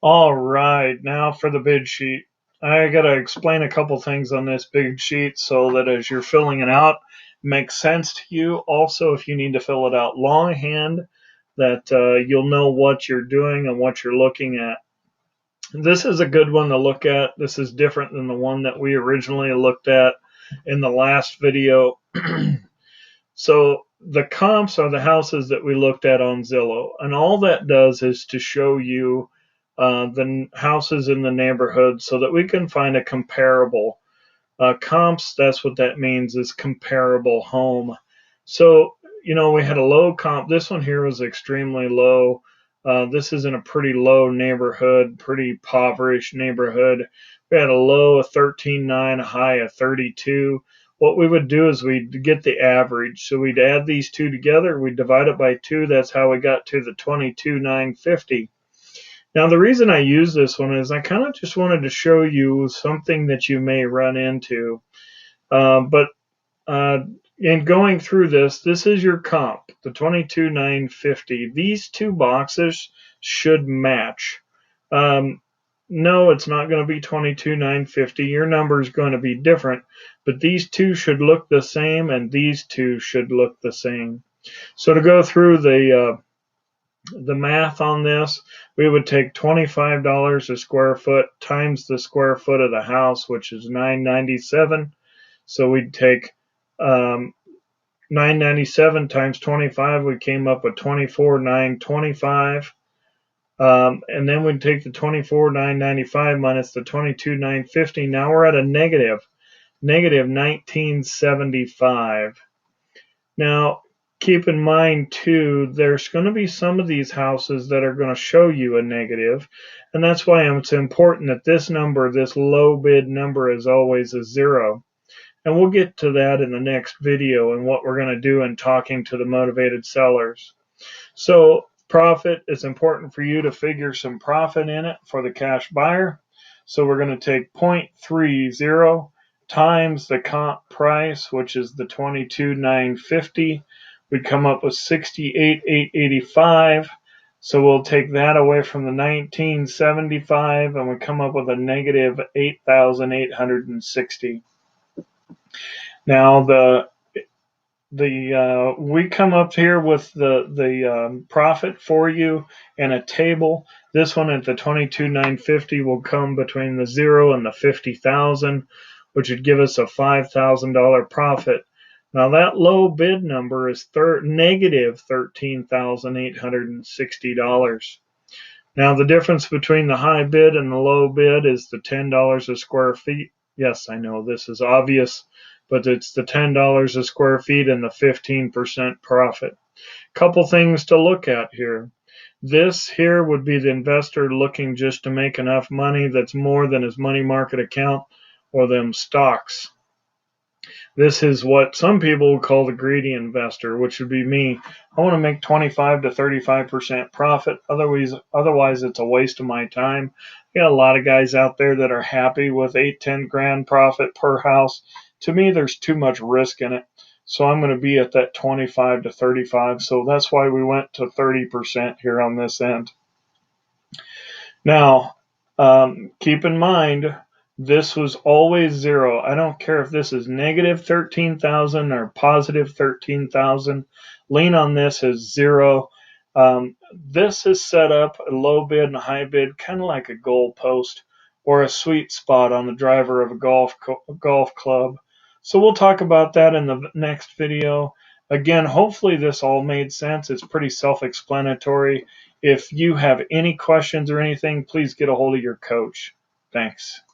All right, now for the bid sheet. I got to explain a couple things on this bid sheet so that as you're filling it out, it makes sense to you. Also, if you need to fill it out longhand, that you'll know what you're doing and what you're looking at. This is a good one to look at. This is different than the one that we originally looked at in the last video. So the comps are the houses that we looked at on Zillow, and all that does is to show you the houses in the neighborhood so that we can find a comparable. Comps, that's what that means, is comparable home. So, we had a low comp. This one here was extremely low. This is in a pretty low neighborhood, pretty impoverished neighborhood. We had a low of 13.9, a high of 32. What we would do is we'd get the average. So we'd add these two together, we'd divide it by 2. That's how we got to the 22,950. Now, the reason I use this one is I kind of just wanted to show you something that you may run into. But in going through this is your comp, the 22,950. These two boxes should match. No, it's not going to be 22,950. Your number is going to be different, but these two should look the same, and these two should look the same. So to go through the math on this, we would take $25 a square foot times the square foot of the house, which is $9.97. So we'd take $9.97 times 25. We came up with $24,925. And then we'd take the $24,995 minus the $22,950. Now we're at a negative $19.75. Now, keep in mind too, there's going to be some of these houses that are going to show you a negative, and that's why it's important that this number, this low bid number, is always a 0. And we'll get to that in the next video and what we're going to do in talking to the motivated sellers. So profit, it's important for you to figure some profit in it for the cash buyer. So we're going to take 0.30 times the comp price, which is the 22,950. We come up with 68,885. So we'll take that away from the 1975, and we come up with a negative 8,860. Now we come up here with the profit for you in a table. This one at the 22,950 will come between the 0 and the 50,000, which would give us a $5,000 profit. Now that low bid number is negative $13,860. Now the difference between the high bid and the low bid is the $10 a square feet. Yes, I know this is obvious, but it's the $10 a square feet and the 15% profit. Couple things to look at here. This here would be the investor looking just to make enough money that's more than his money market account or them stocks. This is what some people would call the greedy investor, which would be me. I want to make 25 to 35% profit. Otherwise, it's a waste of my time. I got a lot of guys out there that are happy with 8-10 grand profit per house. To me, there's too much risk in it. So I'm going to be at that 25 to 35. So that's why we went to 30% here on this end. Now, keep in mind, this was always 0. I don't care if this is negative 13,000 or positive 13,000. Lean on this as 0. This is set up a low bid and a high bid, kind of like a goal post or a sweet spot on the driver of a golf club. So we'll talk about that in the next video. Again, hopefully this all made sense. It's pretty self-explanatory. If you have any questions or anything, please get a hold of your coach. Thanks.